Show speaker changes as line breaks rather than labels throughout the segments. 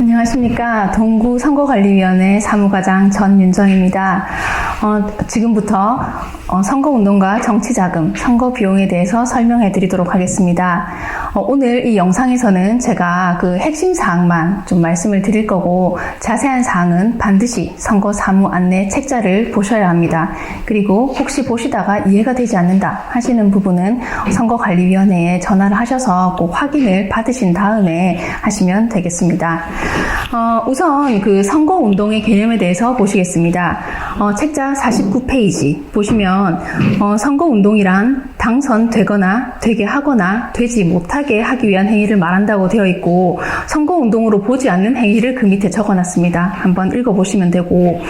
안녕하십니까. 동구선거관리위원회 사무과장 전윤정입니다. 지금부터 선거운동과 정치자금, 선거비용에 대해서 설명해 드리도록 하겠습니다. 오늘 이 영상에서는 제가 그 핵심 사항만 좀 말씀을 드릴 거고, 자세한 사항은 반드시 선거사무 안내 책자를 보셔야 합니다. 그리고 혹시 보시다가 이해가 되지 않는다 하시는 부분은 선거관리위원회에 전화를 하셔서 꼭 확인을 받으신 다음에 하시면 되겠습니다. 우선 그 선거운동의 개념에 대해서 보시겠습니다. 책자 49페이지 보시면 선거운동이란 당선되거나 되게 하거나 되지 못하게 하기 위한 행위를 말한다고 되어 있고, 선거운동으로 보지 않는 행위를 그 밑에 적어놨습니다. 한번 읽어보시면 되고,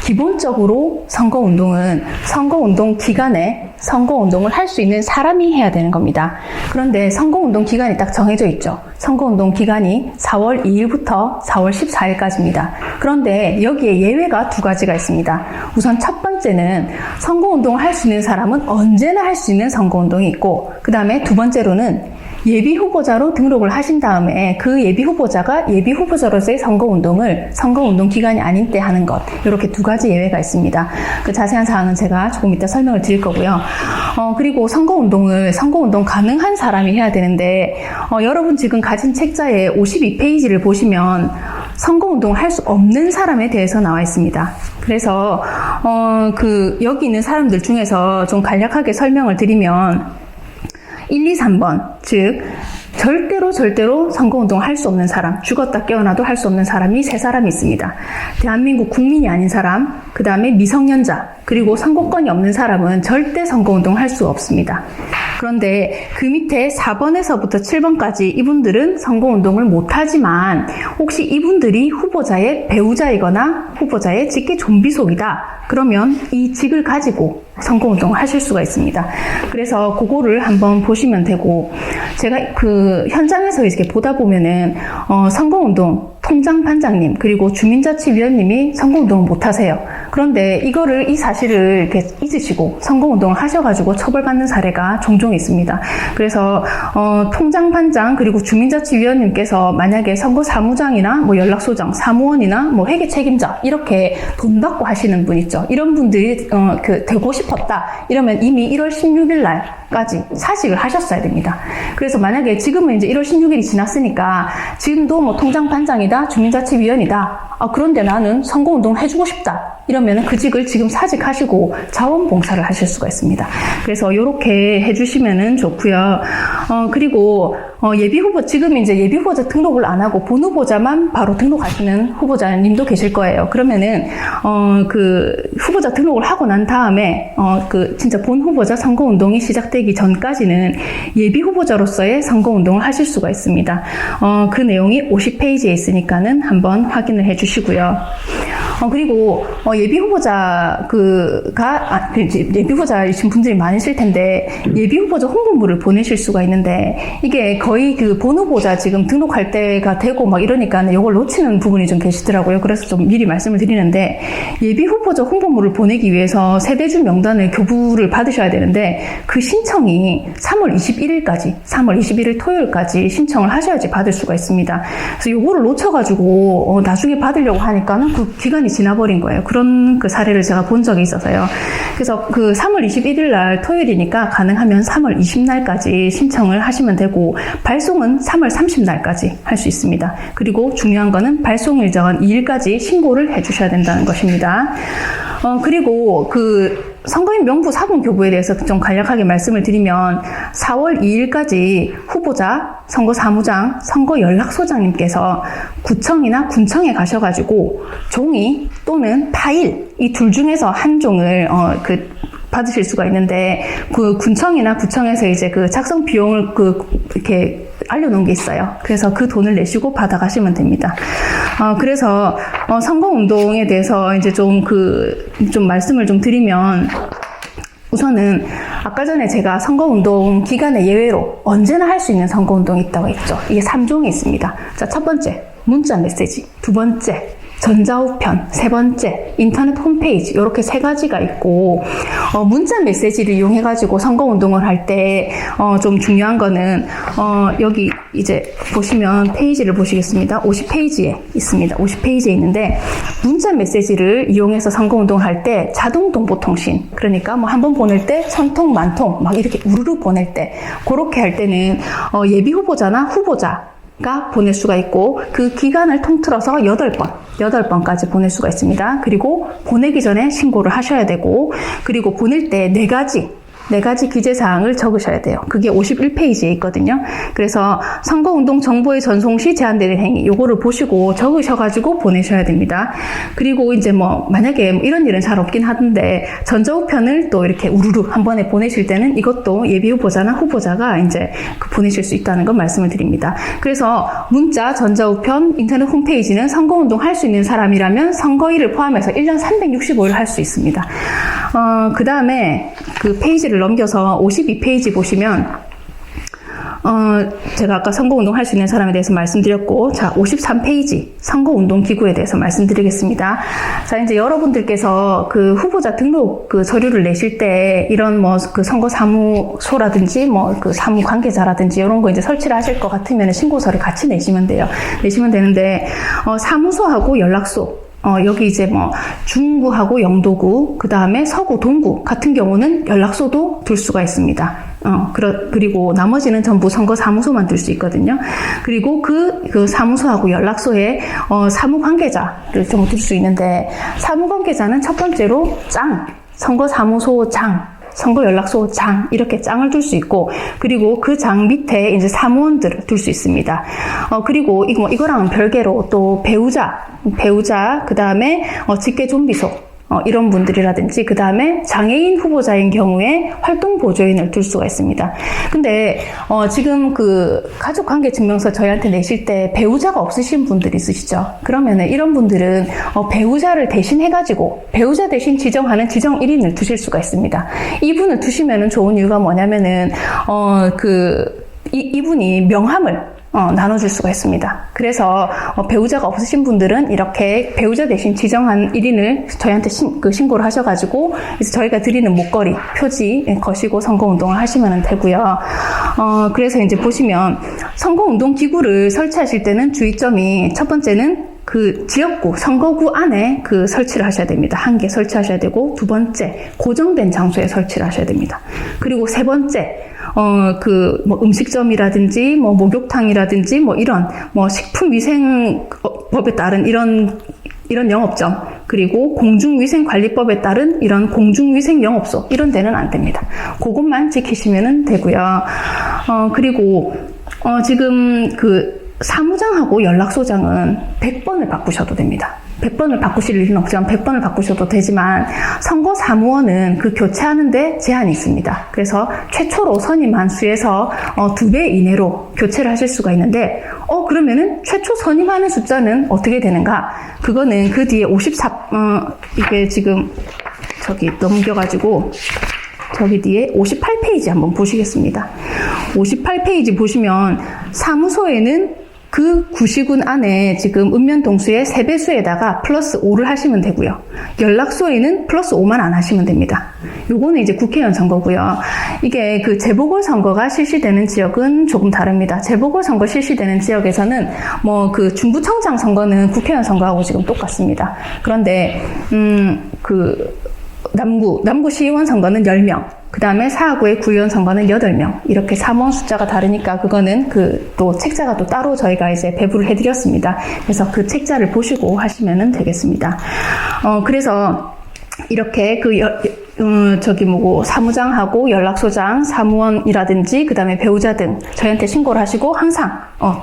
기본적으로 선거운동은 선거운동 기간에 선거운동을 할 수 있는 사람이 해야 되는 겁니다. 그런데 선거운동 기간이 딱 정해져 있죠. 선거운동 기간이 4월 2일부터 4월 14일까지입니다. 그런데 여기에 예외가 두 가지가 있습니다. 우선 첫 번째는 선거운동을 할 수 있는 사람은 언제나 할 수 있는 선거운동이 있고, 그 다음에 두 번째로는 예비후보자로 등록을 하신 다음에 그 예비후보자가 예비후보자로서의 선거운동을 선거운동 기간이 아닌 때 하는 것, 이렇게 두 가지 예외가 있습니다. 그 자세한 사항은 제가 조금 이따 설명을 드릴 거고요. 그리고 선거운동 가능한 사람이 해야 되는데, 여러분 지금 가진 책자의 52페이지를 보시면 선거운동을 할 수 없는 사람에 대해서 나와 있습니다. 그래서 여기 있는 사람들 중에서 좀 간략하게 설명을 드리면 1, 2, 3번, 즉 절대로 선거운동을 할 수 없는 사람, 죽었다 깨어나도 할 수 없는 사람이 세 사람이 있습니다. 대한민국 국민이 아닌 사람, 그 다음에 미성년자, 그리고 선거권이 없는 사람은 절대 선거운동을 할 수 없습니다. 그런데 그 밑에 4번에서부터 7번까지 이분들은 선거운동을 못하지만, 혹시 이분들이 후보자의 배우자이거나 후보자의 직계 좀비속이다, 그러면 이 직을 가지고 선거운동을 하실 수가 있습니다. 그래서 그거를 한번 보시면 되고, 제가 그 현장에서 이렇게 보다 보면은 선거운동 통장반장님 그리고 주민자치위원님이 선거운동을 못하세요. 그런데 이 사실을 이렇게 잊으시고 선거운동을 하셔가지고 처벌받는 사례가 종종 있습니다. 그래서 통장반장 그리고 주민자치위원님께서 만약에 선거사무장이나 뭐 연락소장, 사무원이나 뭐 회계 책임자 이렇게 돈 받고 하시는 분 있죠. 이런 분들이 되고 싶었다 이러면 이미 1월 16일 날까지 사직을 하셨어야 됩니다. 그래서 만약에 지금은 이제 1월 16일이 지났으니까 지금도 뭐 통장반장이다, 주민자치위원이다, 그런데 나는 선거운동을 해주고 싶다 이러면 그 직을 지금 사직하시고 자원봉사를 하실 수가 있습니다. 그래서 이렇게 해주시면 좋고요. 그리고 지금 이제 예비후보자 등록을 안 하고 본후보자만 바로 등록하시는 후보자님도 계실 거예요. 그러면은 후보자 등록을 하고 난 다음에 진짜 본후보자 선거운동이 시작되기 전까지는 예비후보자로서의 선거운동을 하실 수가 있습니다. 그 내용이 50페이지에 있으니까는 한번 확인을 해주시고요. 그리고 예비후보자이신 분들이 많으실 텐데, 예비후보자 홍보물을 보내실 수가 있는데, 이게 거의 그 본후보자 지금 등록할 때가 되고 막 이러니까 이걸 놓치는 부분이 좀 계시더라고요. 그래서 좀 미리 말씀을 드리는데, 예비후보자 홍보물을 보내기 위해서 세대주 명단을 교부를 받으셔야 되는데, 그 신청이 3월 21일 토요일까지 신청을 하셔야지 받을 수가 있습니다. 그래서 요거를 놓쳐가지고 나중에 받으려고 하니까는 그 기간이 지나버린 거예요. 그런 그 사례를 제가 본 적이 있어서요. 그래서 그 3월 21일 날 토요일이니까 가능하면 3월 20날까지 신청을 하시면 되고, 발송은 3월 30날까지 할 수 있습니다. 그리고 중요한 거는 발송일 정한 2일까지 신고를 해주셔야 된다는 것입니다. 그리고 선거인 명부 사본 교부에 대해서 좀 간략하게 말씀을 드리면, 4월 2일까지 후보자, 선거사무장, 선거연락소장님께서 구청이나 군청에 가셔가지고 종이 또는 파일, 이 둘 중에서 한 종을 받으실 수가 있는데, 그 군청이나 구청에서 이제 그 작성 비용을 이렇게 알려놓은 게 있어요. 그래서 그 돈을 내시고 받아가시면 됩니다. 그래서 선거운동에 대해서 이제 좀 말씀을 좀 드리면, 우선은 아까 전에 제가 선거운동 기간의 예외로 언제나 할 수 있는 선거운동이 있다고 했죠. 이게 3종이 있습니다. 자, 첫 번째 문자 메시지, 두 번째 전자우편, 세 번째, 인터넷 홈페이지, 이렇게 세 가지가 있고, 문자 메시지를 이용해가지고 선거운동을 할 때, 좀 중요한 거는, 여기 이제 보시면 페이지를 보시겠습니다. 50페이지에 있습니다. 50페이지에 있는데, 문자 메시지를 이용해서 선거운동을 할 때 자동 동보통신, 그러니까 뭐 한 번 보낼 때 1000통, 10,000통, 막 이렇게 우르르 보낼 때, 그렇게 할 때는, 예비 후보자나 후보자가 보낼 수가 있고, 그 기간을 통틀어서 8번까지 보낼 수가 있습니다. 그리고 보내기 전에 신고를 하셔야 되고, 그리고 보낼 때 4가지 기재사항을 적으셔야 돼요. 그게 51페이지에 있거든요. 그래서 선거운동 정보의 전송 시 제한되는 행위, 요거를 보시고 적으셔가지고 보내셔야 됩니다. 그리고 이제 뭐, 만약에 이런 일은 잘 없긴 하던데, 전자우편을 또 이렇게 우르르 한 번에 보내실 때는 이것도 예비후보자나 후보자가 이제 보내실 수 있다는 건 말씀을 드립니다. 그래서 문자, 전자우편, 인터넷 홈페이지는 선거운동 할 수 있는 사람이라면 선거일을 포함해서 1년 365일 할 수 있습니다. 그 다음에 그 페이지를 넘겨서 52페이지 보시면, 제가 아까 선거운동 할 수 있는 사람에 대해서 말씀드렸고, 자, 53페이지 선거운동기구에 대해서 말씀드리겠습니다. 자, 이제 여러분들께서 그 후보자 등록 그 서류를 내실 때 이런 뭐 그 선거사무소라든지 뭐 그 사무 관계자라든지 이런 거 이제 설치를 하실 것 같으면 신고서를 같이 내시면 돼요. 내시면 되는데, 사무소하고 연락소, 여기 이제 뭐 중구하고 영도구, 그 다음에 서구, 동구 같은 경우는 연락소도 둘 수가 있습니다. 그리고 나머지는 전부 선거사무소만 둘 수 있거든요. 그리고 그 사무소하고 연락소에, 사무관계자를 좀 둘 수 있는데, 사무관계자는 첫 번째로 선거사무소장, 선거연락소장, 이렇게 짱을 둘 수 있고, 그리고 그 장 밑에 이제 사무원들을 둘 수 있습니다. 그리고 이거랑은 별개로 또 배우자, 그 다음에, 직계존비소, 이런 분들이라든지, 그 다음에 장애인 후보자인 경우에 활동보조인을 둘 수가 있습니다. 근데, 지금 그 가족관계증명서 저희한테 내실 때 배우자가 없으신 분들이 있으시죠? 그러면은 이런 분들은, 배우자를 대신해가지고, 배우자 대신 지정하는 지정 1인을 두실 수가 있습니다. 이분을 두시면은 좋은 이유가 뭐냐면은, 이분이 명함을 나눠줄 수가 있습니다. 그래서 배우자가 없으신 분들은 이렇게 배우자 대신 지정한 1인을 저희한테 신고를 하셔가지고 이제 저희가 드리는 목걸이, 표지 거시고 선거운동을 하시면 되고요. 그래서 이제 보시면 선거운동 기구를 설치하실 때는 주의점이, 첫 번째는 그 지역구, 선거구 안에 그 설치를 하셔야 됩니다. 한 개 설치하셔야 되고, 두 번째, 고정된 장소에 설치를 하셔야 됩니다. 그리고 세 번째, 뭐 음식점이라든지, 뭐 목욕탕이라든지, 뭐 이런, 뭐 식품위생법에 따른 이런 영업점, 그리고 공중위생관리법에 따른 이런 공중위생영업소, 이런 데는 안 됩니다. 그것만 지키시면 되고요. 그리고, 지금 사무장하고 연락소장은 100번을 바꾸셔도 됩니다. 100번을 바꾸실 일은 없지만 100번을 바꾸셔도 되지만, 선거사무원은 그 교체하는데 제한이 있습니다. 그래서 최초로 선임한 수에서 2배 이내로 교체를 하실 수가 있는데, 그러면은 최초 선임하는 숫자는 어떻게 되는가? 그거는 그 뒤에 이게 지금 저기 넘겨가지고 저기 뒤에 58페이지 한번 보시겠습니다. 58페이지 보시면 사무소에는 그 구시군 안에 지금 읍면동수의 3배수에다가 플러스 5를 하시면 되고요. 연락소에는 플러스 5만 안 하시면 됩니다. 요거는 이제 국회의원 선거고요. 이게 그 재보궐선거가 실시되는 지역은 조금 다릅니다. 재보궐선거 실시되는 지역에서는 뭐 그 중부청장 선거는 국회의원 선거하고 지금 똑같습니다. 그런데 남구 시의원 선거는 10명, 그 다음에 사하구의 구의원 선거는 8명, 이렇게 사무원 숫자가 다르니까 그거는 또 책자가 또 따로 저희가 이제 배부를 해드렸습니다. 그래서 그 책자를 보시고 하시면 되겠습니다. 그래서 이렇게 사무장하고 연락소장, 사무원이라든지, 그 다음에 배우자 등 저희한테 신고를 하시고 항상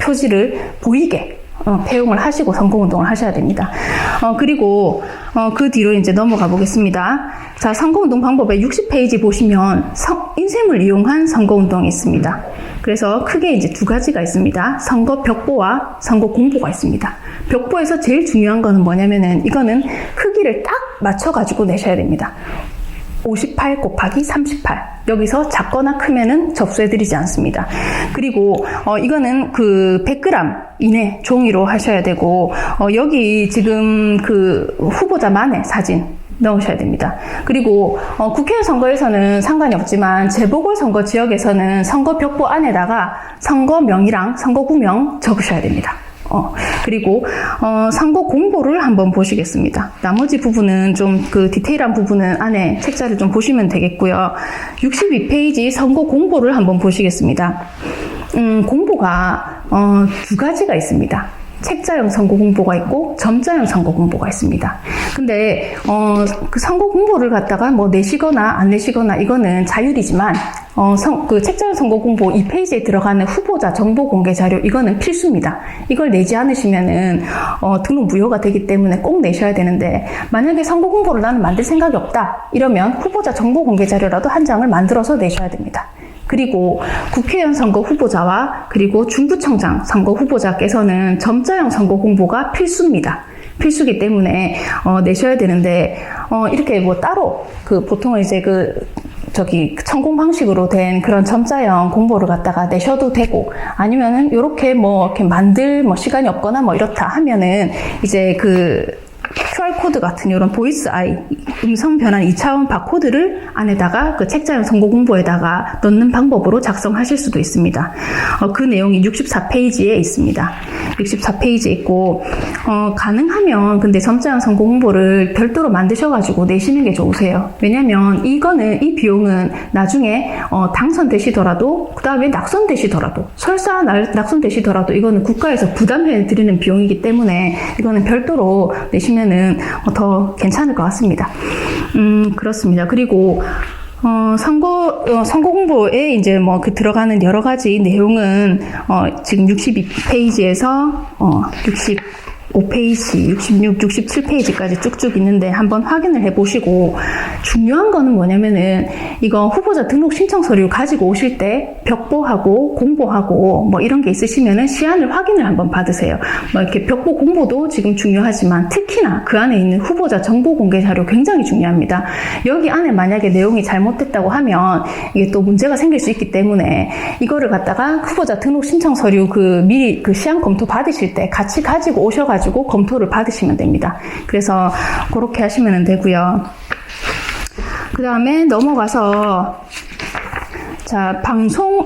표지를 보이게 배웅을 하시고 선거운동을 하셔야 됩니다. 그리고 그 뒤로 이제 넘어가 보겠습니다. 자, 선거운동 방법의 60페이지 보시면 인쇄물 이용한 선거운동이 있습니다. 그래서 크게 이제 2가지가 있습니다. 선거 벽보와 선거 공보가 있습니다. 벽보에서 제일 중요한 거는 뭐냐면은, 이거는 크기를 딱 맞춰가지고 내셔야 됩니다. 58 곱하기 38. 여기서 작거나 크면은 접수해드리지 않습니다. 그리고 이거는 그 100g 이내 종이로 하셔야 되고 여기 지금 그 후보자만의 사진 넣으셔야 됩니다. 그리고 국회의원 선거에서는 상관이 없지만 재보궐선거 지역에서는 선거벽보 안에다가 선거명이랑 선거구명 적으셔야 됩니다. 그리고 선거 공보를 한번 보시겠습니다. 나머지 부분은 좀 그 디테일한 부분은 안에 책자를 좀 보시면 되겠고요. 62페이지 선거 공보를 한번 보시겠습니다. 공보가 두 가지가 있습니다. 책자형 선거 공보가 있고 점자형 선거 공보가 있습니다. 근데 그 선거 공보를 갖다가 뭐 내시거나 안 내시거나 이거는 자율이지만 그 책자형 선거 공보 2페이지에 들어가는 후보자 정보 공개 자료 이거는 필수입니다. 이걸 내지 않으시면은 등록 무효가 되기 때문에 꼭 내셔야 되는데 만약에 선거 공보를 나는 만들 생각이 없다 이러면 후보자 정보 공개 자료라도 한 장을 만들어서 내셔야 됩니다. 그리고 국회의원 선거 후보자와 그리고 중구청장 선거 후보자께서는 점자형 선거 공보가 필수입니다. 필수기 때문에 내셔야 되는데 이렇게 뭐 따로 그 보통은 이제 천공 방식으로 된 그런 점자형 공보를 갖다가 내셔도 되고 아니면은 이렇게 시간이 없거나 뭐 이렇다 하면은 이제 QR코드 같은 이런 보이스 아이, 음성 변환 2차원 바코드를 안에다가 그 책자형 선거 공보에다가 넣는 방법으로 작성하실 수도 있습니다. 그 내용이 64페이지에 있습니다. 64페이지에 있고, 가능하면 근데 점자형 선거 공보를 별도로 만드셔가지고 내시는 게 좋으세요. 왜냐면 이 비용은 나중에 당선되시더라도, 그 다음에 낙선되시더라도, 설사 낙선되시더라도 이거는 국가에서 부담해 드리는 비용이기 때문에 이거는 별도로 내시면은 더 괜찮을 것 같습니다. 그렇습니다. 그리고 선거 공보에 이제 들어가는 여러 가지 내용은 지금 62페이지에서 65페이지, 66, 67페이지까지 쭉쭉 있는데 한번 확인을 해보시고 중요한 거는 뭐냐면은 이거 후보자 등록 신청 서류 가지고 오실 때 벽보하고 공보하고 뭐 이런 게 있으시면은 시안을 확인을 한번 받으세요. 이렇게 벽보 공보도 지금 중요하지만 특히나 그 안에 있는 후보자 정보 공개 자료 굉장히 중요합니다. 여기 안에 만약에 내용이 잘못됐다고 하면 이게 또 문제가 생길 수 있기 때문에 이거를 갖다가 후보자 등록 신청 서류 미리 시안 검토 받으실 때 같이 가지고 오셔가지고 검토를 받으시면 됩니다. 그래서 그렇게 하시면 되고요. 그 다음에 넘어가서 자,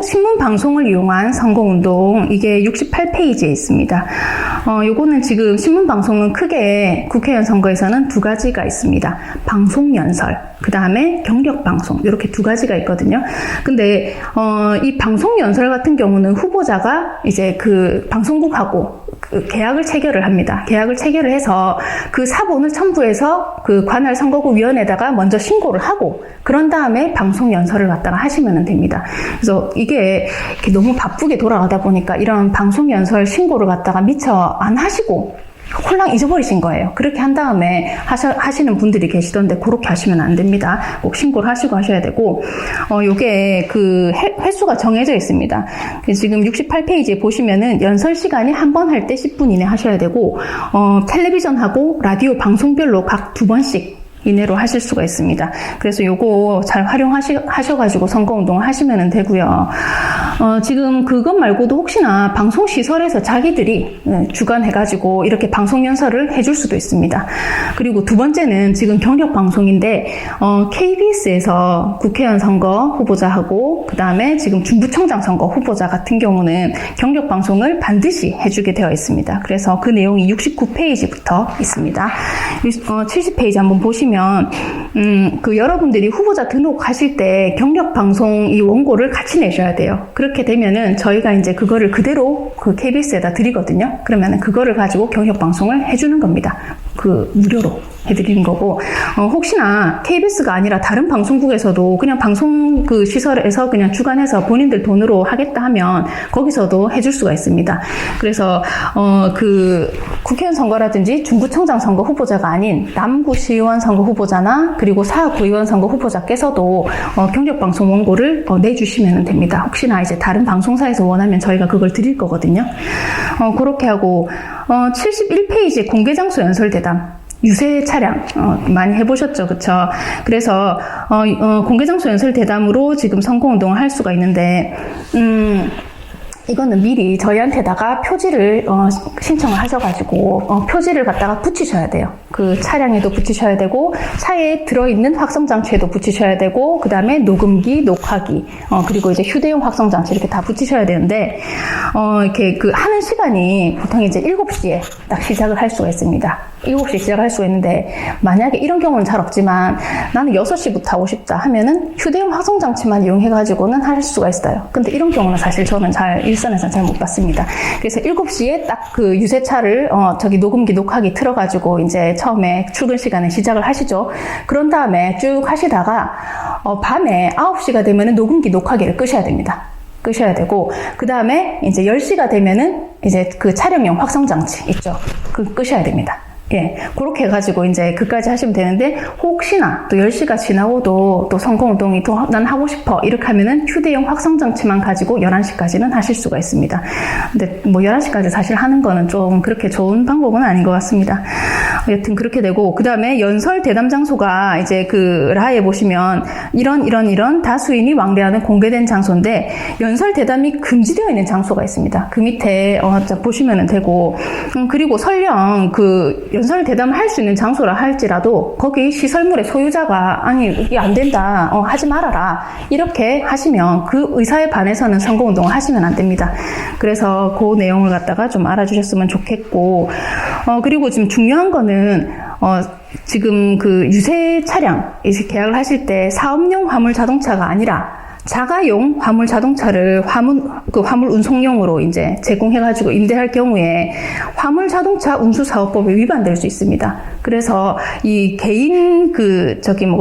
신문 방송을 이용한 선거운동, 이게 68페이지에 있습니다. 요거는 지금 신문 방송은 크게 국회의원 선거에서는 두 가지가 있습니다. 방송 연설, 그 다음에 경력 방송, 이렇게 두 가지가 있거든요. 근데, 이 방송 연설 같은 경우는 후보자가 이제 방송국하고 계약을 체결을 합니다. 계약을 체결을 해서 그 사본을 첨부해서 관할 선거구위원회에다가 먼저 신고를 하고, 그런 다음에 방송 연설을 갖다가 하시면 됩니다. 그래서 이게 이렇게 너무 바쁘게 돌아가다 보니까 이런 방송 연설 신고를 갖다가 미처 안 하시고 홀랑 잊어버리신 거예요. 그렇게 한 다음에 하시는 분들이 계시던데 그렇게 하시면 안 됩니다. 꼭 신고를 하시고 하셔야 되고, 요게 횟수가 정해져 있습니다. 지금 68페이지에 보시면은 연설 시간이 한 번 할 때 10분 이내 하셔야 되고, 텔레비전하고 라디오 방송별로 각 2번씩 이내로 하실 수가 있습니다. 그래서 요거 잘 활용하셔가지고 선거운동을 하시면 되고요. 지금 그것 말고도 혹시나 방송시설에서 자기들이 주관해가지고 이렇게 방송 연설을 해줄 수도 있습니다. 그리고 두 번째는 지금 경력방송인데, KBS에서 국회의원 선거 후보자하고, 그 다음에 지금 중구청장 선거 후보자 같은 경우는 경력방송을 반드시 해주게 되어 있습니다. 그래서 그 내용이 69페이지부터 있습니다. 70페이지 한번 보시면, 여러분들이 후보자 등록하실 때 경력방송 이 원고를 같이 내셔야 돼요. 그렇게 되면은 저희가 이제 그거를 그대로 KBS에다 드리거든요. 그러면은 그거를 가지고 경력방송을 해주는 겁니다. 무료로 해드리는 거고, 혹시나 KBS가 아니라 다른 방송국에서도 그냥 방송 시설에서 그냥 주관해서 본인들 돈으로 하겠다 하면 거기서도 해줄 수가 있습니다. 그래서, 국회의원 선거라든지 중구청장 선거 후보자가 아닌 남구시의원 선거 후보자나 그리고 사구의원 선거 후보자께서도 경력방송 원고를 내주시면 됩니다. 혹시나 이제 다른 방송사에서 원하면 저희가 그걸 드릴 거거든요. 그렇게 하고, 71페이지 공개장소 연설대담. 유세 차량 많이 해보셨죠, 그쵸? 그래서 공개장소 연설 대담으로 지금 선거운동을 할 수가 있는데 이거는 미리 저희한테다가 표지를 신청을 하셔가지고 표지를 갖다가 붙이셔야 돼요. 그 차량에도 붙이셔야 되고 차에 들어있는 확성장치에도 붙이셔야 되고 그 다음에 녹음기, 녹화기 그리고 이제 휴대용 확성장치 이렇게 다 붙이셔야 되는데 이렇게 그 하는 시간이 보통 이제 7시에 딱 시작을 할 수가 있습니다. 7시에 시작할 수가 있는데 만약에 이런 경우는 잘 없지만 나는 6시부터 하고 싶다 하면은 휴대용 확성장치만 이용해가지고는 할 수가 있어요. 근데 이런 경우는 사실 저는 일선에서는 잘 못 봤습니다. 그래서 7시에 딱 그 유세차를 저기 녹음기, 녹화기 틀어가지고 이제 처음에 출근 시간에 시작을 하시죠. 그런 다음에 쭉 하시다가 밤에 9시가 되면은 녹음기, 녹화기를 끄셔야 됩니다. 끄셔야 되고 그 다음에 이제 10시가 되면은 이제 그 촬영용 확성장치 있죠. 끄셔야 됩니다. 예, 그렇게 해가지고 이제 그까지 하시면 되는데 혹시나 또 10시가 지나고도 또 선거운동이 또 난 하고 싶어 이렇게 하면은 휴대용 확성장치만 가지고 11시까지는 하실 수가 있습니다. 근데 뭐 11시까지 사실 하는 거는 좀 그렇게 좋은 방법은 아닌 것 같습니다. 여튼 그렇게 되고 그 다음에 연설 대담 장소가 이제 그 라에 보시면 이런 다수인이 왕래하는 공개된 장소인데 연설 대담이 금지되어 있는 장소가 있습니다. 그 밑에 보시면 되고 그리고 설령 그 연설 대담을 할 수 있는 장소라 할지라도 거기 시설물의 소유자가 아니 이게 안 된다 하지 말아라 이렇게 하시면 그 의사에 반해서는 선거운동을 하시면 안 됩니다. 그래서 그 내용을 갖다가 좀 알아주셨으면 좋겠고 그리고 지금 중요한 거는 지금 그 유세 차량 이제 계약을 하실 때 사업용 화물 자동차가 아니라 자가용 화물 자동차를 화물 운송용으로 이제 제공해가지고 임대할 경우에 화물 자동차 운수사업법에 위반될 수 있습니다. 그래서 이 개인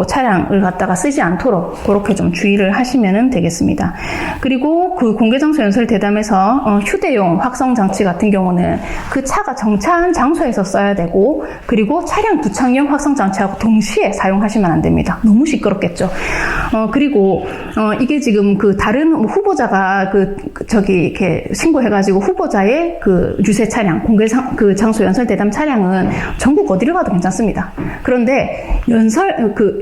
차량을 갖다가 쓰지 않도록 그렇게 좀 주의를 하시면 되겠습니다. 그리고 그 공개장소 연설 대담에서 휴대용 확성장치 같은 경우는 그 차가 정차한 장소에서 써야 되고 그리고 차량 부착용 확성장치하고 동시에 사용하시면 안 됩니다. 너무 시끄럽겠죠. 그리고 이게 지금 그 다른 후보자가 이렇게 신고해가지고 후보자의 그 유세 차량, 그 장소 연설 대담 차량은 전국 어디를 가도 괜찮습니다. 그런데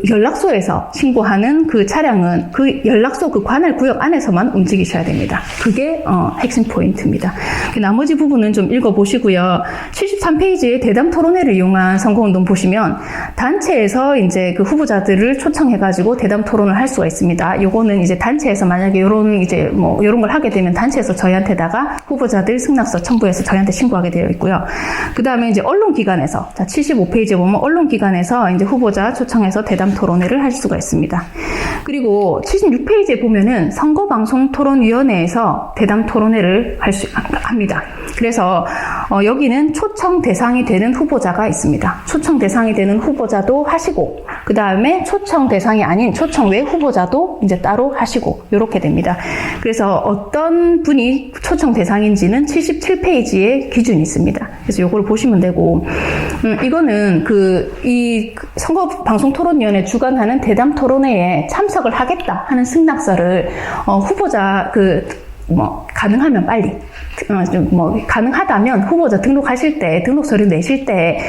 연락소에서 신고하는 그 차량은 그 연락소 그 관할 구역 안에서만 움직이셔야 됩니다. 그게 핵심 포인트입니다. 나머지 부분은 좀 읽어보시고요. 73페이지의 대담 토론회를 이용한 선거운동 보시면 단체에서 이제 그 후보자들을 초청해가지고 대담 토론을 할 수가 있습니다. 요거는 이제 단체에서 만약에 요런 걸 하게 되면 단체에서 저희한테다가 후보자들 승낙서 첨부해서 저희한테 신고하게 되어 있고요. 그 다음에 이제 언론기관에서 75페이지에 보면 언론기관에서 이제 후보자 초청해서 대담 토론회를 할 수가 있습니다. 그리고 76페이지에 보면은 선거방송토론위원회에서 대담 토론회를 합니다. 그래서 여기는 초청 대상이 되는 후보자가 있습니다. 초청 대상이 되는 후보자도 하시고 그 다음에 초청 대상이 아닌 초청 외 후보자도 이제 따로 하시고 이렇게 됩니다. 그래서 어떤 분이 초청 대상인지는 77페이지에 기준이 있습니다. 그래서 요걸 보시면 되고 이거는 이 선거방송토론위원회 주관하는 대담 토론회에 참석을 하겠다 하는 승낙서를 후보자 가능하면 빨리 가능하다면 후보자 등록하실 때 등록서를 내실 때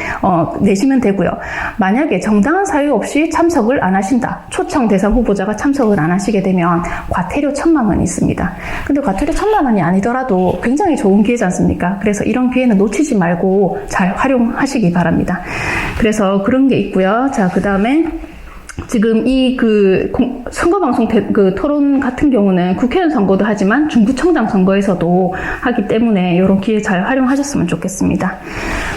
내시면 되고요. 만약에 정당한 사유 없이 참석을 안 하신다. 초청 대상 후보자가 참석을 안 하시게 되면 과태료 1,000만 원이 있습니다. 근데 과태료 1,000만 원이 아니더라도 굉장히 좋은 기회지 않습니까? 그래서 이런 기회는 놓치지 말고 잘 활용하시기 바랍니다. 그래서 그런 게 있고요. 자, 그 다음에 지금 선거방송 토론 같은 경우는 국회의원 선거도 하지만 중구청장 선거에서도 하기 때문에 이런 기회 잘 활용하셨으면 좋겠습니다.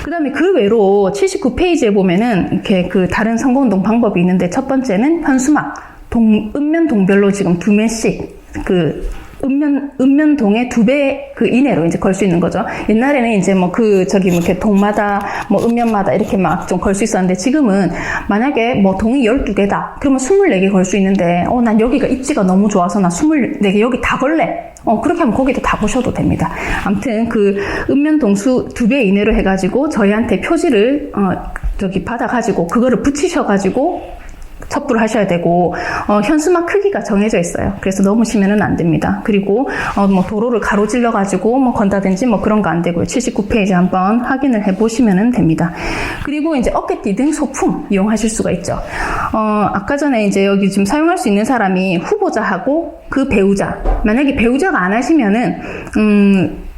그 다음에 그 외로 79페이지에 보면은 이렇게 다른 선거운동 방법이 있는데 첫 번째는 현수막, 읍면 동별로 지금 2매씩 읍면동의 2배 이내로 이제 걸 수 있는 거죠. 옛날에는 이제 이렇게 동마다 읍면마다 이렇게 막 좀 걸 수 있었는데 지금은 만약에 동이 12개다. 그러면 24개 걸 수 있는데, 난 여기가 입지가 너무 좋아서 나 24개 여기 다 걸래. 그렇게 하면 거기도 다 보셔도 됩니다. 아무튼 읍면 동수 2배 이내로 해가지고 저희한테 표지를, 받아가지고 그거를 붙이셔가지고 첩부를 하셔야 되고, 현수막 크기가 정해져 있어요. 그래서 넘으시면은 안 됩니다. 그리고, 뭐 도로를 가로질러가지고 뭐 건다든지 뭐 그런 거 안 되고요. 79페이지 한번 확인을 해보시면은 됩니다. 그리고 이제 어깨띠 등 소품 이용하실 수가 있죠. 아까 전에 이제 여기 지금 사용할 수 있는 사람이 후보자하고 그 배우자. 만약에 배우자가 안 하시면은,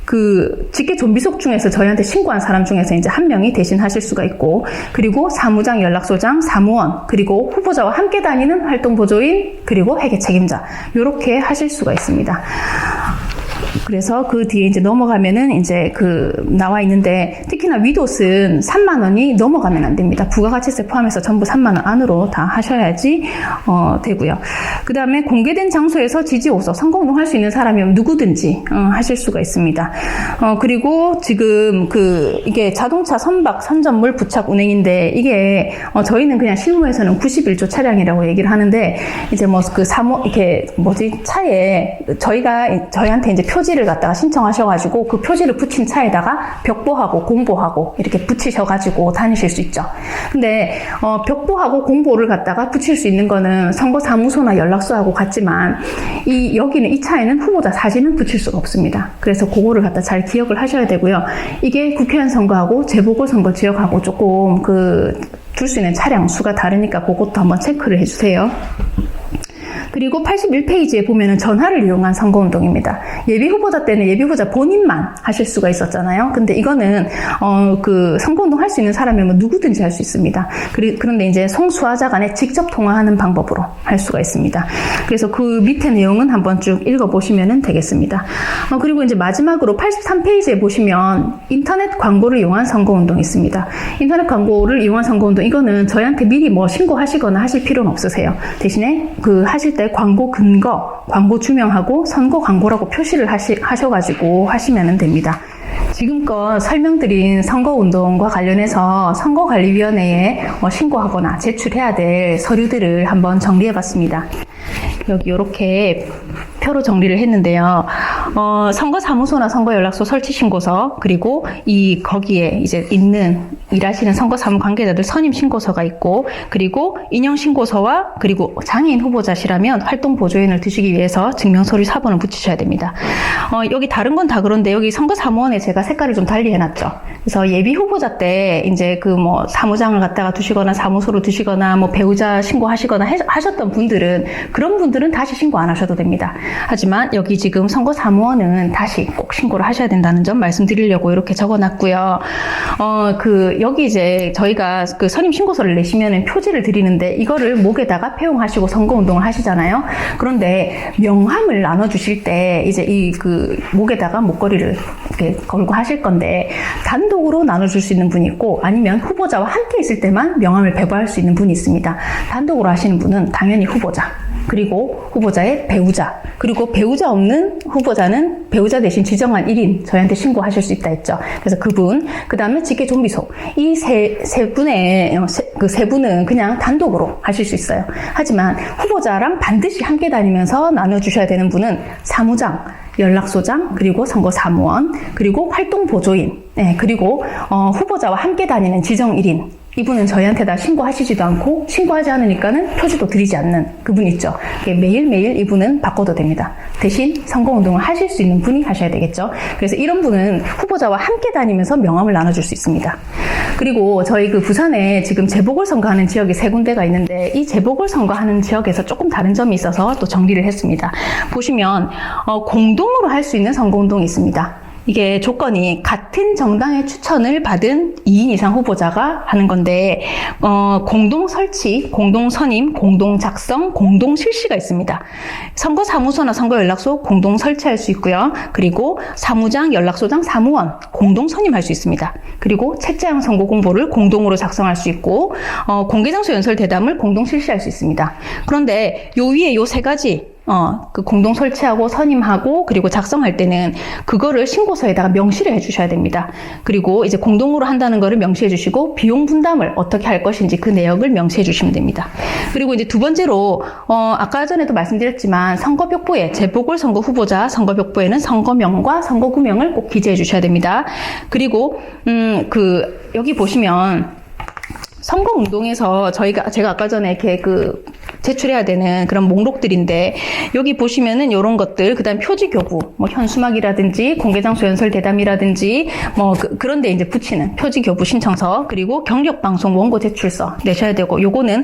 그 직계 좀비속 중에서 저희한테 신고한 사람 중에서 이제 한 명이 대신 하실 수가 있고, 그리고 사무장, 연락소장, 사무원, 그리고 후보자와 함께 다니는 활동보조인, 그리고 회계 책임자, 요렇게 하실 수가 있습니다. 그래서 그 뒤에 이제 넘어가면은 이제 나와 있는데, 특히나 위돛은 3만 원이 넘어가면 안 됩니다. 부가가치세 포함해서 전부 3만 원 안으로 다 하셔야지 되고요. 그 다음에 공개된 장소에서 지지호소, 선거운동 할 수 있는 사람이면 누구든지 하실 수가 있습니다. 그리고 지금 이게 자동차 선박, 선전물, 부착, 운행인데, 이게 저희는 그냥 실무에서는 91조 차량이라고 얘기를 하는데, 이제 뭐 이렇게 차에 저희한테 이제 표지를 갖다가 신청하셔가지고 그 표지를 붙인 차에다가 벽보하고 공보하고 이렇게 붙이셔가지고 다니실 수 있죠. 근데 벽보하고 공보를 갖다가 붙일 수 있는 거는 선거사무소나 연락소하고 같지만 여기는 이 차에는 후보자 사진은 붙일 수가 없습니다. 그래서 그거를 갖다 잘 기억을 하셔야 되고요. 이게 국회의원 선거하고 재보궐선거 지역하고 조금 둘 수 있는 차량 수가 다르니까 그것도 한번 체크를 해주세요. 그리고 81페이지에 보면은 전화를 이용한 선거운동입니다. 예비후보자 때는 예비후보자 본인만 하실 수가 있었잖아요. 근데 이거는, 선거운동 할 수 있는 사람이면 누구든지 할 수 있습니다. 그런데 이제 송수하자 간에 직접 통화하는 방법으로 할 수가 있습니다. 그래서 그 밑에 내용은 한번 쭉 읽어보시면 되겠습니다. 그리고 이제 마지막으로 83페이지에 보시면 인터넷 광고를 이용한 선거운동이 있습니다. 인터넷 광고를 이용한 선거운동, 이거는 저희한테 미리 뭐 신고하시거나 하실 필요는 없으세요. 대신에 하실 때 광고 근거, 광고 주명하고 선거 광고라고 표시를 하셔가지고 하시면 됩니다. 지금껏 설명드린 선거운동과 관련해서 선거관리위원회에 신고하거나 제출해야 될 서류들을 한번 정리해봤습니다. 여기 이렇게 표로 정리를 했는데요. 선거사무소나 선거연락소 설치신고서, 그리고 거기에 이제 일하시는 선거사무 관계자들 선임신고서가 있고, 그리고 인형신고서와, 그리고 장애인 후보자시라면 활동보조인을 드시기 위해서 증명서류 4번을 붙이셔야 됩니다. 여기 다른 건 다 그런데 여기 선거사무원에 제가 색깔을 좀 달리 해놨죠. 그래서 예비 후보자 때 이제 사무장을 갖다가 두시거나 사무소로 두시거나 뭐 배우자 신고하시거나 하셨던 분들은, 그런 분들은 다시 신고 안 하셔도 됩니다. 하지만 여기 지금 선거사무원은 다시 꼭 신고를 하셔야 된다는 점 말씀드리려고 이렇게 적어놨고요. 여기 이제 저희가 선임 신고서를 내시면은 표지를 드리는데, 이거를 목에다가 폐용하시고 선거운동을 하시잖아요. 그런데 명함을 나눠주실 때 이제 목에다가 목걸이를 이렇게 걸고 하실 건데, 단독으로 나눠줄 수 있는 분이 있고, 아니면 후보자와 함께 있을 때만 명함을 배부할 수 있는 분이 있습니다. 단독으로 하시는 분은 당연히 후보자, 그리고 후보자의 배우자, 그리고 배우자 없는 후보자는 배우자 대신 지정한 1인 저희한테 신고하실 수 있다 했죠. 그래서 그분, 그 다음에 직계 좀비속, 이 세 분은 그냥 단독으로 하실 수 있어요. 하지만 후보자랑 반드시 함께 다니면서 나눠주셔야 되는 분은 사무장, 연락소장, 그리고 선거사무원, 그리고 활동보조인, 그리고 후보자와 함께 다니는 지정 1인, 이분은 저희한테 다 신고하시지도 않고, 신고하지 않으니까는 표지도 드리지 않는 그분 있죠. 매일매일 이분은 바꿔도 됩니다. 대신 선거운동을 하실 수 있는 분이 하셔야 되겠죠. 그래서 이런 분은 후보자와 함께 다니면서 명함을 나눠줄 수 있습니다. 그리고 저희 부산에 지금 재보궐선거 하는 지역이 3군데가 있는데, 이 재보궐선거 하는 지역에서 조금 다른 점이 있어서 또 정리를 했습니다. 보시면 공동으로 할 수 있는 선거운동이 있습니다. 이게 조건이 같은 정당의 추천을 받은 2인 이상 후보자가 하는 건데, 공동 설치, 공동 선임, 공동 작성, 공동 실시가 있습니다. 선거사무소나 선거연락소 공동 설치할 수 있고요. 그리고 사무장, 연락소장, 사무원 공동 선임할 수 있습니다. 그리고 책자형 선거 공보를 공동으로 작성할 수 있고, 공개장소 연설 대담을 공동 실시할 수 있습니다. 그런데 요 위에 요 3가지 공동 설치하고 선임하고 그리고 작성할 때는 그거를 신고서에다가 명시를 해주셔야 됩니다. 그리고 이제 공동으로 한다는 거를 명시해 주시고, 비용 분담을 어떻게 할 것인지 그 내역을 명시해 주시면 됩니다. 그리고 이제 두 번째로, 아까 전에도 말씀드렸지만 선거벽보에, 재보궐선거 후보자 선거벽보에는 선거명과 선거구명을 꼭 기재해 주셔야 됩니다. 그리고, 여기 보시면, 선거운동에서 제가 아까 전에 이렇게 제출해야 되는 그런 목록들인데, 여기 보시면은 이런 것들, 그 다음 표지교부, 뭐 현수막이라든지 공개장소 연설 대담이라든지 뭐 그런데 이제 붙이는 표지교부 신청서, 그리고 경력방송 원고 제출서 내셔야 되고, 요거는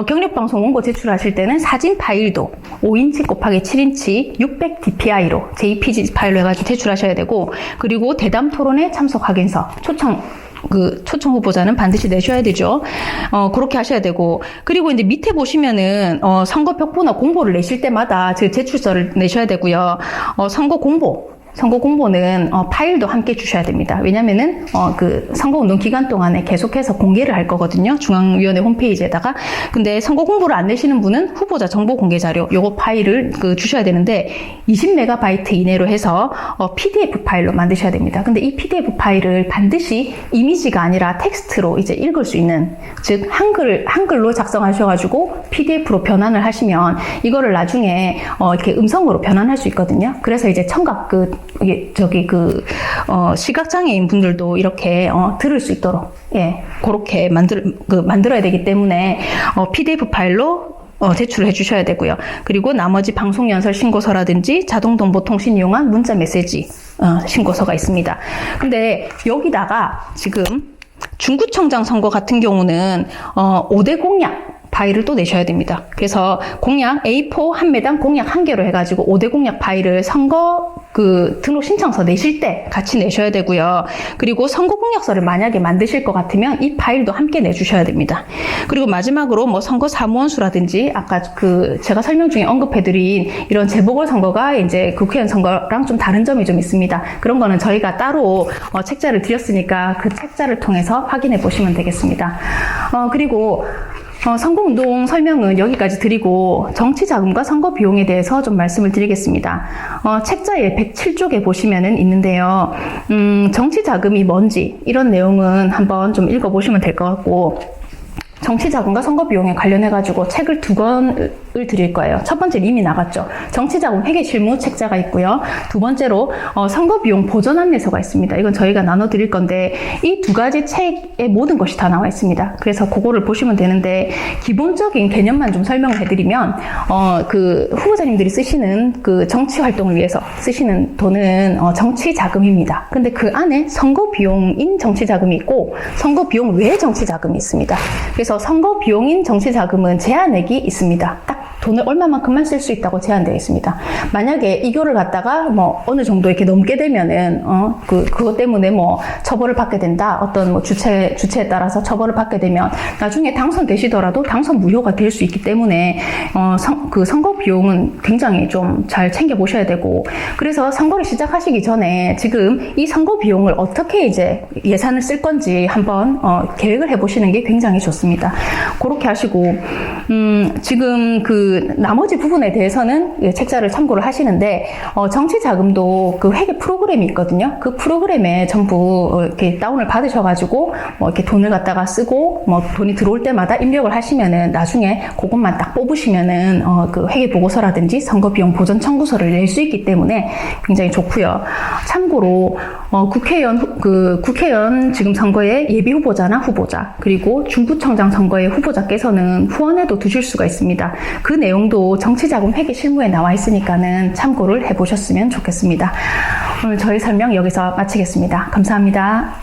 경력방송 원고 제출하실 때는 사진 파일도 5인치 곱하기 7인치 600 dpi로 JPG 파일로 해가지고 제출하셔야 되고, 그리고 대담 토론회 참석 확인서 초청 후보자는 반드시 내셔야 되죠. 그렇게 하셔야 되고, 그리고 이제 밑에 보시면은, 선거 벽보나 공보를 내실 때마다 제출서를 내셔야 되고요. 선거 공보는 파일도 함께 주셔야 됩니다. 왜냐면은 선거운동 기간 동안에 계속해서 공개를 할 거거든요. 중앙위원회 홈페이지에다가. 근데 선거 공보를 안 내시는 분은 후보자 정보 공개 자료 요거 파일을 주셔야 되는데 20MB 이내로 해서 PDF 파일로 만드셔야 됩니다. 근데 이 PDF 파일을 반드시 이미지가 아니라 텍스트로 이제 읽을 수 있는, 즉 한글로 작성하셔가지고 PDF로 변환을 하시면 이거를 나중에 이렇게 음성으로 변환할 수 있거든요. 그래서 이제 청각 시각장애인 분들도 이렇게 들을 수 있도록, 그렇게 만들어야 되기 때문에 PDF 파일로 제출을 해주셔야 되고요. 그리고 나머지 방송연설 신고서라든지 자동정보통신 이용한 문자 메시지 신고서가 있습니다. 근데 여기다가 지금 중구청장 선거 같은 경우는 5대 공약 파일을 또 내셔야 됩니다. 그래서 공약 A4 한 매당 공약 1개로 해가지고 5대 공약 파일을 선거 등록 신청서 내실 때 같이 내셔야 되고요. 그리고 선거 공약서를 만약에 만드실 것 같으면 이 파일도 함께 내주셔야 됩니다. 그리고 마지막으로 뭐 선거 사무원 수라든지 아까 제가 설명 중에 언급해드린 이런 재보궐선거가 이제 국회의원 선거랑 좀 다른 점이 좀 있습니다. 그런 거는 저희가 따로 책자를 드렸으니까 그 책자를 통해서 확인해 보시면 되겠습니다. 그리고 선거운동 설명은 여기까지 드리고 정치자금과 선거 비용에 대해서 좀 말씀을 드리겠습니다. 책자의 107쪽에 보시면은 있는데요. 정치자금이 뭔지 이런 내용은 한번 좀 읽어보시면 될 것 같고, 정치자금과 선거비용에 관련해가지고 책을 2권을 드릴 거예요. 첫 번째는 이미 나갔죠. 정치자금 회계실무 책자가 있고요. 두 번째로 선거비용 보전 안내서가 있습니다. 이건 저희가 나눠드릴 건데 이 두 가지 책에 모든 것이 다 나와 있습니다. 그래서 그거를 보시면 되는데, 기본적인 개념만 좀 설명을 해드리면 후보자님들이 쓰시는 정치활동을 위해서 쓰시는 돈은 정치자금입니다. 근데 그 안에 선거비용인 정치자금이 있고 선거비용 외 정치자금이 있습니다. 그래서 선거 비용인 정치자금은 제한액이 있습니다. 딱 돈을 얼마만큼만 쓸 수 있다고 제한되어 있습니다. 만약에 이거를 갖다가 뭐 어느 정도 이렇게 넘게 되면은 그것 때문에 뭐 처벌을 받게 된다. 어떤 뭐 주체에 따라서 처벌을 받게 되면 나중에 당선되시더라도 당선 무효가 될 수 있기 때문에 선거 비용은 굉장히 좀 잘 챙겨 보셔야 되고, 그래서 선거를 시작하시기 전에 지금 이 선거 비용을 어떻게 이제 예산을 쓸 건지 한번 계획을 해보시는 게 굉장히 좋습니다. 그렇게 하시고, 지금 나머지 부분에 대해서는 책자를 참고를 하시는데, 정치자금도 회계 프로그램이 있거든요. 그 프로그램에 전부 이렇게 다운을 받으셔가지고, 뭐 이렇게 돈을 갖다가 쓰고, 뭐 돈이 들어올 때마다 입력을 하시면은 나중에 그것만 딱 뽑으시면은, 회계 보고서라든지 선거비용 보전 청구서를 낼 수 있기 때문에 굉장히 좋고요. 참고로, 국회의원 지금 선거의 예비 후보자나 후보자, 그리고 중구청장 선거의 후보자께서는 후원에도 두실 수가 있습니다. 그 내용도 정치자금 회계 실무에 나와 있으니까는 참고를 해보셨으면 좋겠습니다. 오늘 저희 설명 여기서 마치겠습니다. 감사합니다.